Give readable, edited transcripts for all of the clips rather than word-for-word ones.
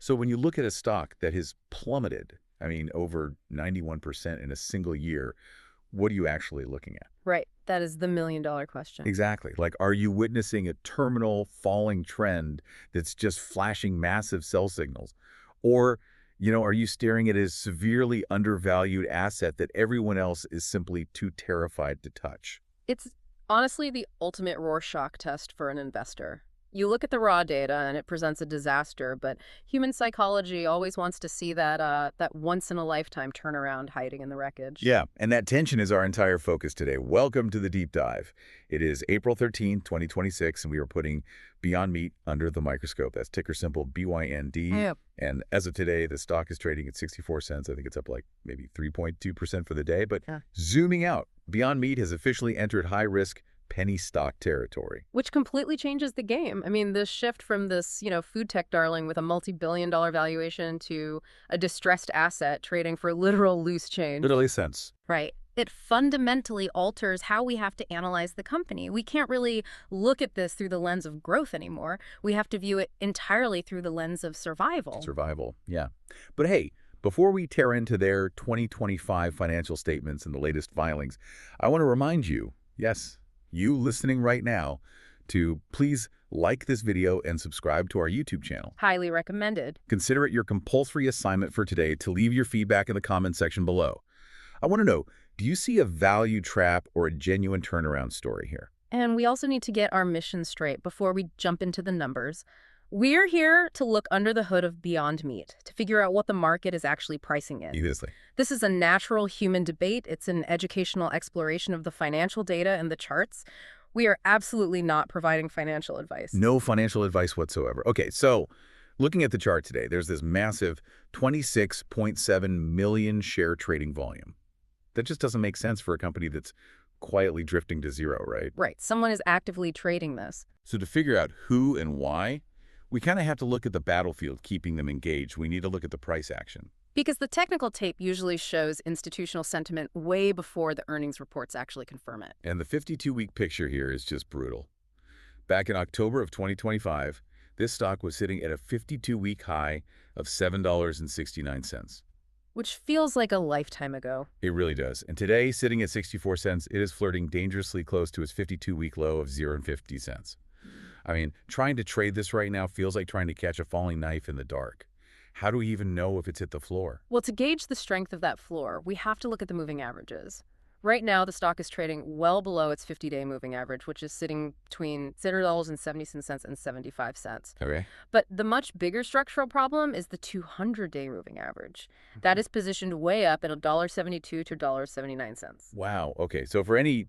So when you look at a stock that has plummeted, I mean, over 91% in a single year, what are you actually looking at? Right. That is the million-dollar question. Exactly. Like, are you witnessing a terminal falling trend that's just flashing massive sell signals? Or, are you staring at a severely undervalued asset that everyone else is simply too terrified to touch? It's honestly the ultimate Rorschach test for an investor. You look at the raw data and it presents a disaster, but human psychology always wants to see that once-in-a-lifetime turnaround hiding in the wreckage. Yeah, and that tension is our entire focus today. Welcome to the deep dive. It is April 13th, 2026, and we are putting Beyond Meat under the microscope. That's ticker symbol BYND. Yep. And as of today, the stock is trading at 64 cents. I think it's up like maybe 3.2% for the day. But Yeah. zooming out, Beyond Meat has officially entered high-risk penny stock territory. Which completely changes the game. I mean, the shift from this, food tech darling with a multi-billion-dollar valuation to a distressed asset trading for literal loose change. Literally sense. Right. It fundamentally alters how we have to analyze the company. We can't really look at this through the lens of growth anymore. We have to view it entirely through the lens of survival. Survival, yeah. But hey, before we tear into their 2025 financial statements and the latest filings, I want to remind you, yes, you listening right now, to please like this video and subscribe to our YouTube channel. Highly recommended. Consider it your compulsory assignment for today to leave your feedback in the comment section below. I want to know, do you see a value trap or a genuine turnaround story here? And we also need to get our mission straight before we jump into the numbers. We're here to look under the hood of Beyond Meat, to figure out what the market is actually pricing in. Obviously. This is a natural human debate. It's an educational exploration of the financial data and the charts. We are absolutely not providing financial advice. No financial advice whatsoever. Okay, so looking at the chart today, there's this massive 26.7 million share trading volume. That just doesn't make sense for a company that's quietly drifting to zero, right? Right. Someone is actively trading this. So to figure out who and why, we kind of have to look at the battlefield, keeping them engaged. We need to look at the price action. Because the technical tape usually shows institutional sentiment way before the earnings reports actually confirm it. And the 52-week picture here is just brutal. Back in October of 2025, this stock was sitting at a 52-week high of $7.69. Which feels like a lifetime ago. It really does. And today, sitting at 64 cents, it is flirting dangerously close to its 52-week low of 0.50 cents. I mean, trying to trade this right now feels like trying to catch a falling knife in the dark. How do we even know if it's hit the floor? Well, to gauge the strength of that floor, we have to look at the moving averages. Right now, the stock is trading well below its 50-day moving average, which is sitting between $0.70 and 75 cents. Okay. But the much bigger structural problem is the 200-day moving average. That is positioned way up at $1.72 to $1.79. Wow. Okay. So for any,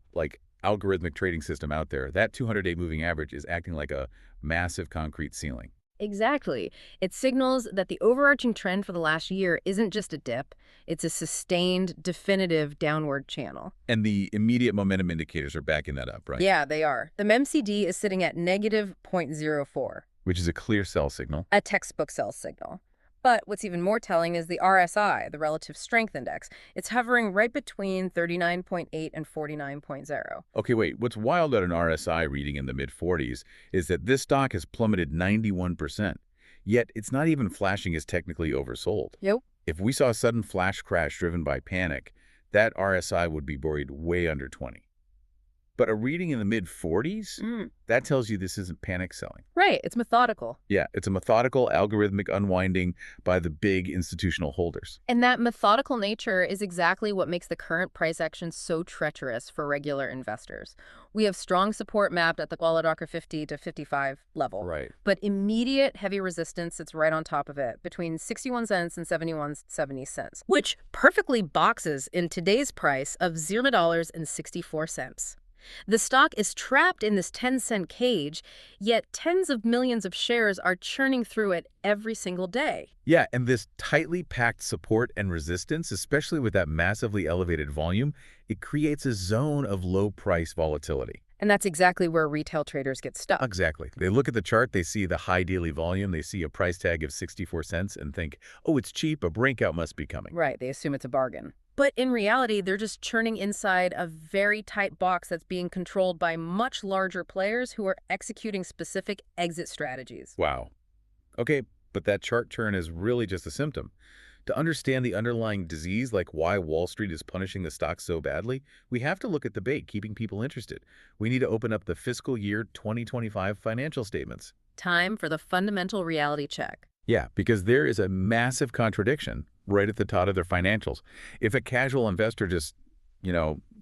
algorithmic trading system out there, that 200-day moving average is acting like a massive concrete ceiling. Exactly. It signals that the overarching trend for the last year isn't just a dip, it's a sustained, definitive downward channel. And the immediate momentum indicators are backing that up, right? Yeah, they are. The MCD is sitting at negative 0.04. Which is a clear sell signal. A textbook sell signal. But what's even more telling is the RSI, the Relative Strength Index. It's hovering right between 39.8 and 49.0. Okay, wait. What's wild at an RSI reading in the mid-40s is that this stock has plummeted 91%. Yet it's not even flashing as technically oversold. Yep. If we saw a sudden flash crash driven by panic, that RSI would be buried way under 20. But a reading in the mid-40s? That tells you this isn't panic selling. Right. It's methodical. Yeah, it's a methodical, algorithmic unwinding by the big institutional holders. And that methodical nature is exactly what makes the current price action so treacherous for regular investors. We have strong support mapped at the Qualidocker 50 to 55 level. Right. But immediate heavy resistance sits right on top of it, between 61 cents and 71.70 cents, which perfectly boxes in today's price of $0.64. The stock is trapped in this 10-cent cage, yet tens of millions of shares are churning through it every single day. Yeah, and this tightly packed support and resistance, especially with that massively elevated volume, it creates a zone of low price volatility. And that's exactly where retail traders get stuck. Exactly. They look at the chart, they see the high daily volume, they see a price tag of 64 cents and think, oh, it's cheap, a breakout must be coming. Right, they assume it's a bargain. But in reality, they're just churning inside a very tight box that's being controlled by much larger players who are executing specific exit strategies. Wow. Okay, But that chart turn is really just a symptom. To understand the underlying disease, like why Wall Street is punishing the stock so badly, we have to look at the bait, keeping people interested. We need to open up the fiscal year 2025 financial statements. Time for the fundamental reality check. Yeah, because there is a massive contradiction right at the top of their financials. If a casual investor just,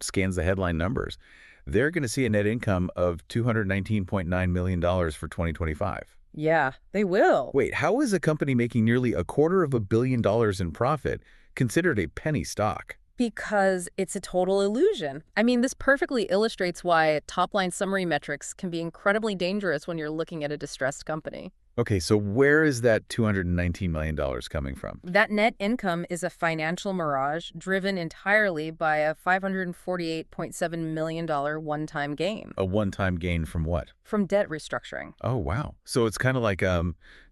scans the headline numbers, they're going to see a net income of $219.9 million for 2025. Yeah, they will. Wait, how is a company making nearly $250 million in profit considered a penny stock? Because it's a total illusion. I mean, this perfectly illustrates why top-line summary metrics can be incredibly dangerous when you're looking at a distressed company. Okay, so where is that $219 million coming from? That net income is a financial mirage driven entirely by a $548.7 million one-time gain. A one-time gain from what? From debt restructuring. Oh, wow. So it's kind of like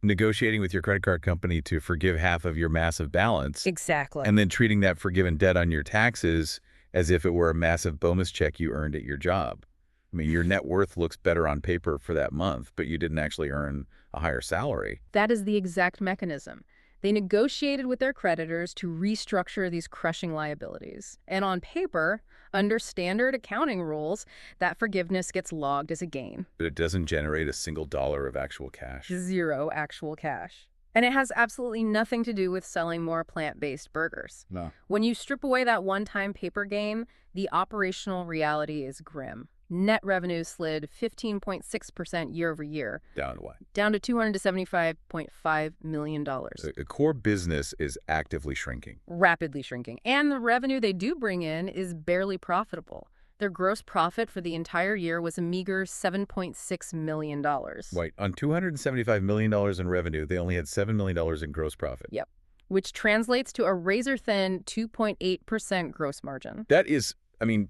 negotiating with your credit card company to forgive half of your massive balance. Exactly. And then treating that forgiven debt on your taxes as if it were a massive bonus check you earned at your job. I mean, your net worth looks better on paper for that month, but you didn't actually earn a higher salary. That is the exact mechanism. They negotiated with their creditors to restructure these crushing liabilities. And on paper, under standard accounting rules, that forgiveness gets logged as a gain. But it doesn't generate a single dollar of actual cash. Zero actual cash. And it has absolutely nothing to do with selling more plant-based burgers. No. When you strip away that one-time paper gain, the operational reality is grim. Net revenue slid 15.6% year over year. Down to what? Down to $275.5 million. The core business is actively shrinking. Rapidly shrinking. And the revenue they do bring in is barely profitable. Their gross profit for the entire year was a meager $7.6 million. Right. On $275 million in revenue, they only had $7 million in gross profit. Yep. Which translates to a razor-thin 2.8% gross margin. That is,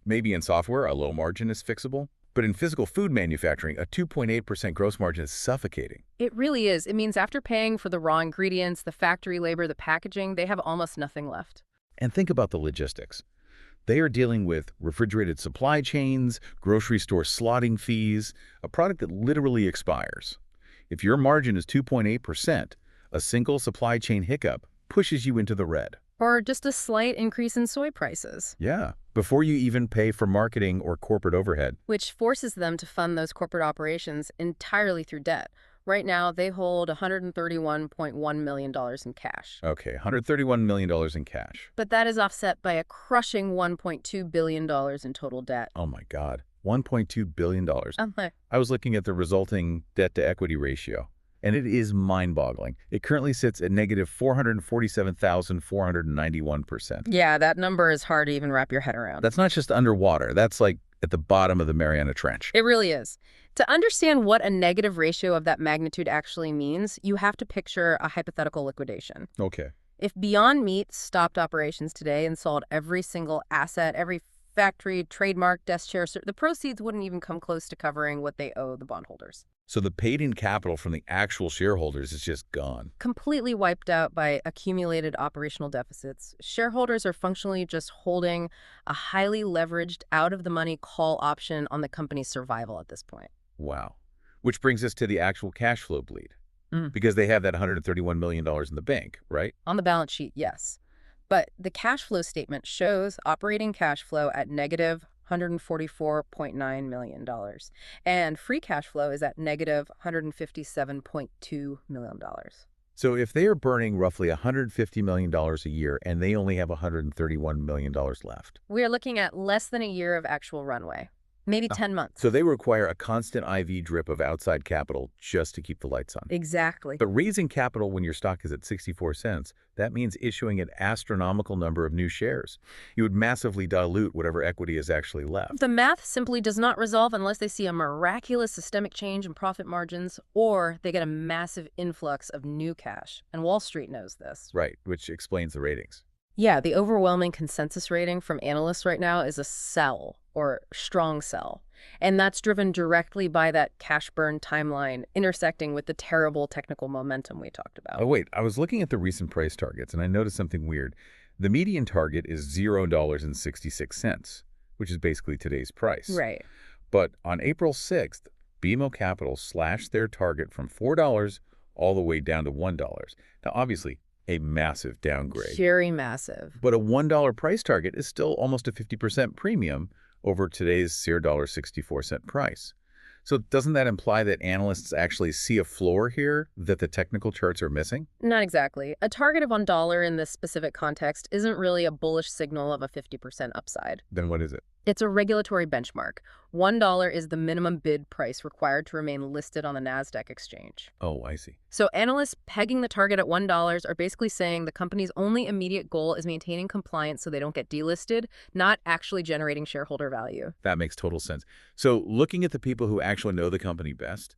maybe in software, a low margin is fixable. But in physical food manufacturing, a 2.8% gross margin is suffocating. It really is. It means after paying for the raw ingredients, the factory labor, the packaging, they have almost nothing left. And think about the logistics. They are dealing with refrigerated supply chains, grocery store slotting fees, a product that literally expires. If your margin is 2.8%, a single supply chain hiccup pushes you into the red. Or just a slight increase in soy prices. Yeah, before you even pay for marketing or corporate overhead. Which forces them to fund those corporate operations entirely through debt. Right now, they hold $131.1 million in cash. Okay, $131 million in cash. But that is offset by a crushing $1.2 billion in total debt. Oh my God, $1.2 billion. Okay. I was looking at the resulting debt-to-equity ratio, and it is mind-boggling. It currently sits at negative 447,491%. Yeah, that number is hard to even wrap your head around. That's not just underwater. That's like at the bottom of the Mariana Trench. It really is. To understand what a negative ratio of that magnitude actually means, you have to picture a hypothetical liquidation. Okay. If Beyond Meat stopped operations today and sold every single asset, every factory, trademark, desk chair, the proceeds wouldn't even come close to covering what they owe the bondholders. So the paid-in capital from the actual shareholders is just gone. Completely wiped out by accumulated operational deficits. Shareholders are functionally just holding a highly leveraged, out-of-the-money call option on the company's survival at this point. Wow. Which brings us to the actual cash flow bleed. Because they have that $131 million in the bank, right? On the balance sheet, yes. But the cash flow statement shows operating cash flow at negative $144.9 million. And free cash flow is at negative $157.2 million. So if they are burning roughly $150 million a year and they only have $131 million left. We are looking at less than a year of actual runway. Maybe 10 months. So they require a constant IV drip of outside capital just to keep the lights on. Exactly. But raising capital when your stock is at 64 cents, that means issuing an astronomical number of new shares. You would massively dilute whatever equity is actually left. The math simply does not resolve unless they see a miraculous systemic change in profit margins or they get a massive influx of new cash. And Wall Street knows this. Right, which explains the ratings. Yeah, the overwhelming consensus rating from analysts right now is a sell or strong sell. And that's driven directly by that cash burn timeline intersecting with the terrible technical momentum we talked about. Oh, wait, I was looking at the recent price targets and I noticed something weird. The median target is $0.66, which is basically today's price. Right. But on April 6th, BMO Capital slashed their target from $4 all the way down to $1. Now, obviously, a massive downgrade. Very massive. But a $1 price target is still almost a 50% premium over today's $0.64 price. So doesn't that imply that analysts actually see a floor here that the technical charts are missing? Not exactly. A target of $1 in this specific context isn't really a bullish signal of a 50% upside. Then what is it? It's a regulatory benchmark. $1 is the minimum bid price required to remain listed on the Nasdaq exchange. Oh, I see. So analysts pegging the target at $1 are basically saying the company's only immediate goal is maintaining compliance so they don't get delisted, not actually generating shareholder value. That makes total sense. So looking at the people who actually know the company best,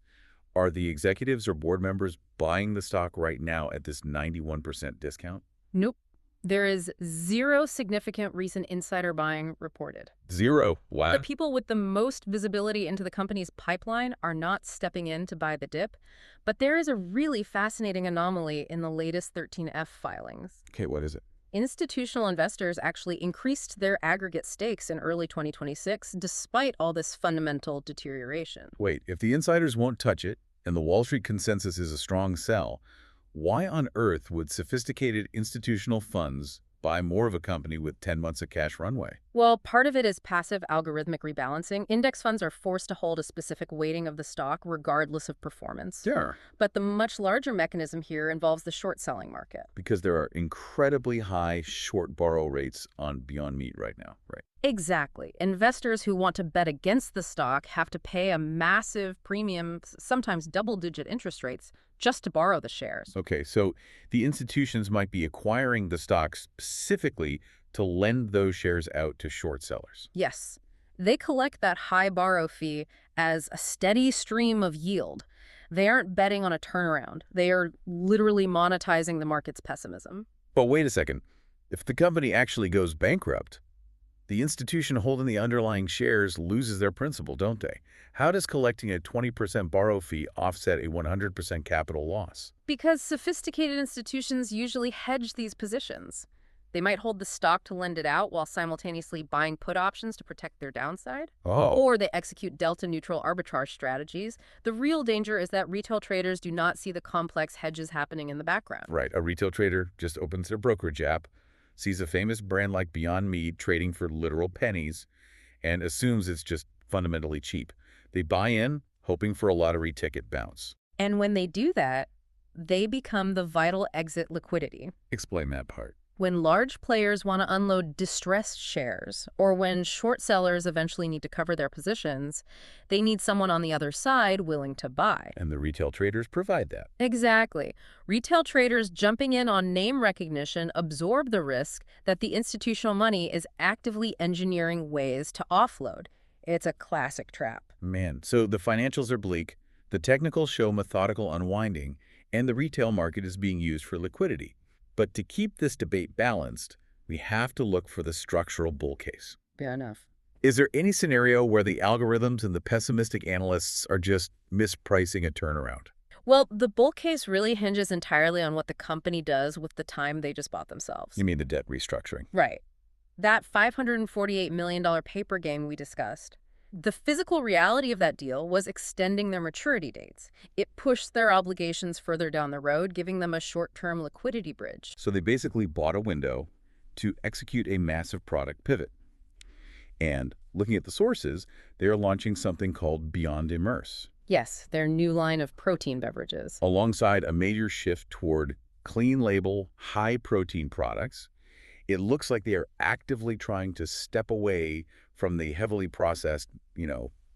are the executives or board members buying the stock right now at this 91% discount? Nope. There is zero significant recent insider buying reported. Zero. Wow. The people with the most visibility into the company's pipeline are not stepping in to buy the dip, but there is a really fascinating anomaly in the latest 13F filings. Okay, what is it? Institutional investors actually increased their aggregate stakes in early 2026 despite all this fundamental deterioration. Wait, if the insiders won't touch it and the Wall Street consensus is a strong sell, why on earth would sophisticated institutional funds buy more of a company with 10 months of cash runway? Well, part of it is passive algorithmic rebalancing. Index funds are forced to hold a specific weighting of the stock regardless of performance. Sure. But the much larger mechanism here involves the short selling market. Because there are incredibly high short borrow rates on Beyond Meat right now, right? Exactly. Investors who want to bet against the stock have to pay a massive premium, sometimes double-digit interest rates, just to borrow the shares. Okay, so the institutions might be acquiring the stock specifically to lend those shares out to short sellers. Yes. They collect that high borrow fee as a steady stream of yield. They aren't betting on a turnaround. They are literally monetizing the market's pessimism. But wait a second. If the company actually goes bankrupt, the institution holding the underlying shares loses their principal, don't they? How does collecting a 20% borrow fee offset a 100% capital loss? Because sophisticated institutions usually hedge these positions. They might hold the stock to lend it out while simultaneously buying put options to protect their downside. Oh. Or they execute delta-neutral arbitrage strategies. The real danger is that retail traders do not see the complex hedges happening in the background. Right. A retail trader just opens their brokerage app, sees a famous brand like Beyond Meat trading for literal pennies, and assumes it's just fundamentally cheap. They buy in, hoping for a lottery ticket bounce. And when they do that, they become the vital exit liquidity. Explain that part. When large players want to unload distressed shares, or when short sellers eventually need to cover their positions, they need someone on the other side willing to buy. And the retail traders provide that. Exactly. Retail traders jumping in on name recognition absorb the risk that the institutional money is actively engineering ways to offload. It's a classic trap. Man, so the financials are bleak, the technicals show methodical unwinding, and the retail market is being used for liquidity. But to keep this debate balanced, we have to look for the structural bull case. Fair enough. Is there any scenario where the algorithms and the pessimistic analysts are just mispricing a turnaround? Well, the bull case really hinges entirely on what the company does with the time they just bought themselves. You mean the debt restructuring? Right. That $548 million paper game we discussed. The physical reality of that deal was extending their maturity dates. It pushed their obligations further down the road, giving them a short-term liquidity bridge. So they basically bought a window to execute a massive product pivot. And looking at the sources, they are launching something called BYND Immerse. Yes, their new line of protein beverages. Alongside a major shift toward clean label, high protein products, it looks like they are actively trying to step away from the heavily processed,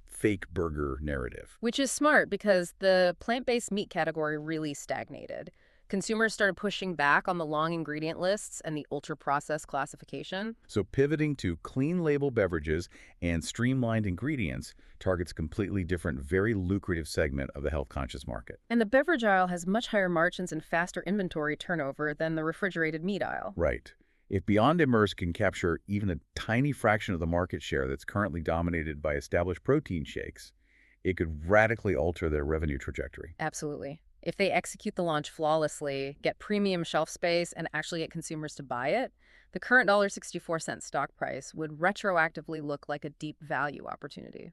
fake burger narrative. Which is smart because the plant-based meat category really stagnated. Consumers started pushing back on the long ingredient lists and the ultra-processed classification. So pivoting to clean label beverages and streamlined ingredients targets a completely different, very lucrative segment of the health-conscious market. And the beverage aisle has much higher margins and faster inventory turnover than the refrigerated meat aisle. Right. If BYND Immerse can capture even a tiny fraction of the market share that's currently dominated by established protein shakes, it could radically alter their revenue trajectory. Absolutely. If they execute the launch flawlessly, get premium shelf space, and actually get consumers to buy it, the current $1.64 stock price would retroactively look like a deep value opportunity.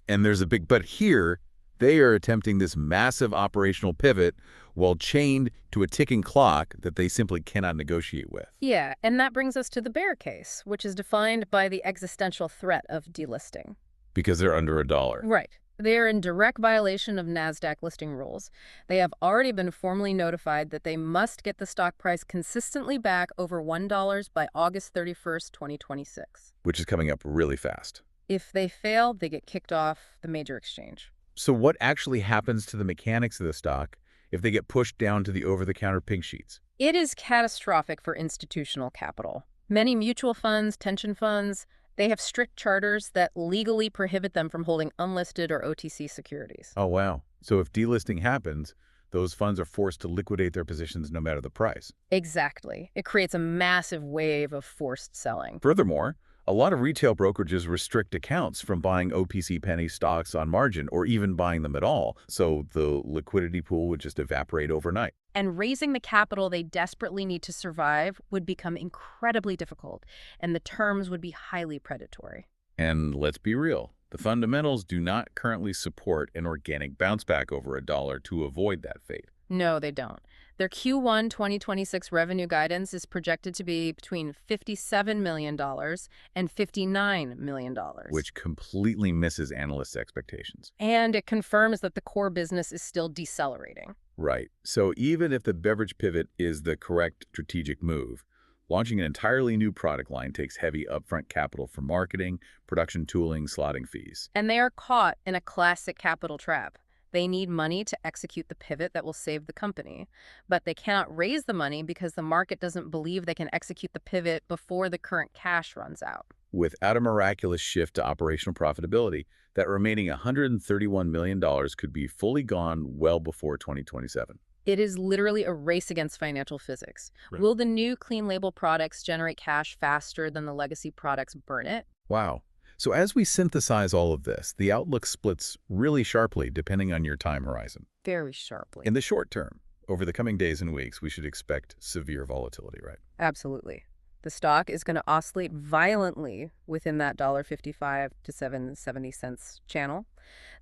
And there's a big but here, They are attempting this massive operational pivot while chained to a ticking clock that they simply cannot negotiate with. Yeah, and that brings us to the bear case, which is defined by the existential threat of delisting. Because they're under a dollar. Right. They are in direct violation of Nasdaq listing rules. They have already been formally notified that they must get the stock price consistently back over $1 by August 31st, 2026. Which is coming up really fast. If they fail, they get kicked off the major exchange. So what actually happens to the mechanics of the stock if they get pushed down to the over-the-counter pink sheets? It is catastrophic for institutional capital. Many mutual funds, pension funds, they have strict charters that legally prohibit them from holding unlisted or OTC securities. Oh, wow. So if delisting happens, those funds are forced to liquidate their positions no matter the price. Exactly. It creates a massive wave of forced selling. Furthermore, a lot of retail brokerages restrict accounts from buying OPC penny stocks on margin or even buying them at all, so the liquidity pool would just evaporate overnight. And raising the capital they desperately need to survive would become incredibly difficult, and the terms would be highly predatory. And let's be real, the fundamentals do not currently support an organic bounce back over a dollar to avoid that fate. No, they don't. Their Q1 2026 revenue guidance is projected to be between $57 million and $59 million. Which completely misses analysts' expectations. And it confirms that the core business is still decelerating. Right. So even if the beverage pivot is the correct strategic move, launching an entirely new product line takes heavy upfront capital for marketing, production tooling, slotting fees. And they are caught in a classic capital trap. They need money to execute the pivot that will save the company, but they cannot raise the money because the market doesn't believe they can execute the pivot before the current cash runs out. Without a miraculous shift to operational profitability, that remaining $131 million could be fully gone well before 2027. It is literally a race against financial physics. Right. Will the new clean label products generate cash faster than the legacy products burn it? Wow. So as we synthesize all of this, the outlook splits really sharply depending on your time horizon. Very sharply. In the short term, over the coming days and weeks, we should expect severe volatility, right? Absolutely. The stock is going to oscillate violently within that $1.55 to $7.70 channel.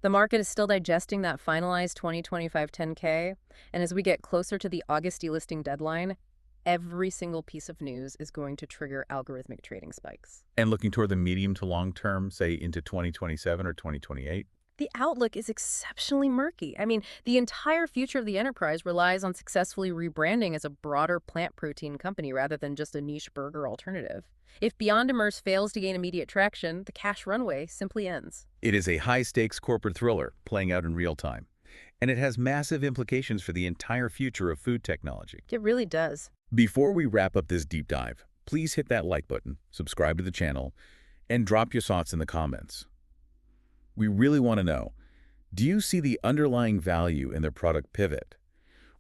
The market is still digesting that finalized 2025 10K, and as we get closer to the August delisting deadline, every single piece of news is going to trigger algorithmic trading spikes. And looking toward the medium to long term, say into 2027 or 2028? The outlook is exceptionally murky. I mean, the entire future of the enterprise relies on successfully rebranding as a broader plant protein company rather than just a niche burger alternative. If Beyond Immerse fails to gain immediate traction, the cash runway simply ends. It is a high-stakes corporate thriller playing out in real time, and it has massive implications for the entire future of food technology. It really does. Before we wrap up this deep dive, please hit that like button, subscribe to the channel, and drop your thoughts in the comments. We really want to know, do you see the underlying value in their product pivot?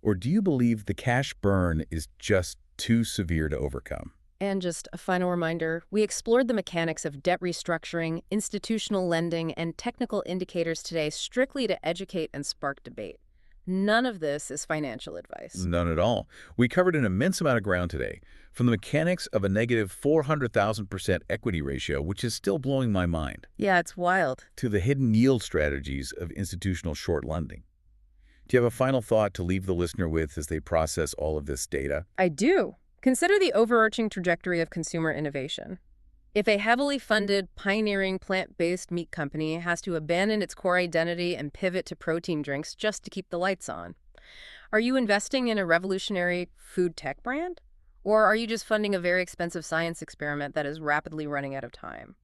Or do you believe the cash burn is just too severe to overcome? And just a final reminder, we explored the mechanics of debt restructuring, institutional lending, and technical indicators today strictly to educate and spark debate. None of this is financial advice. None at all. We covered an immense amount of ground today, from the mechanics of a negative 400,000% equity ratio, which is still blowing my mind, Yeah, it's wild. to the hidden yield strategies of institutional short lending. Do you have a final thought to leave the listener with as they process all of this data? I do. Consider the overarching trajectory of consumer innovation. If a heavily funded, pioneering plant-based meat company has to abandon its core identity and pivot to protein drinks just to keep the lights on, are you investing in a revolutionary food tech brand? Or are you just funding a very expensive science experiment that is rapidly running out of time?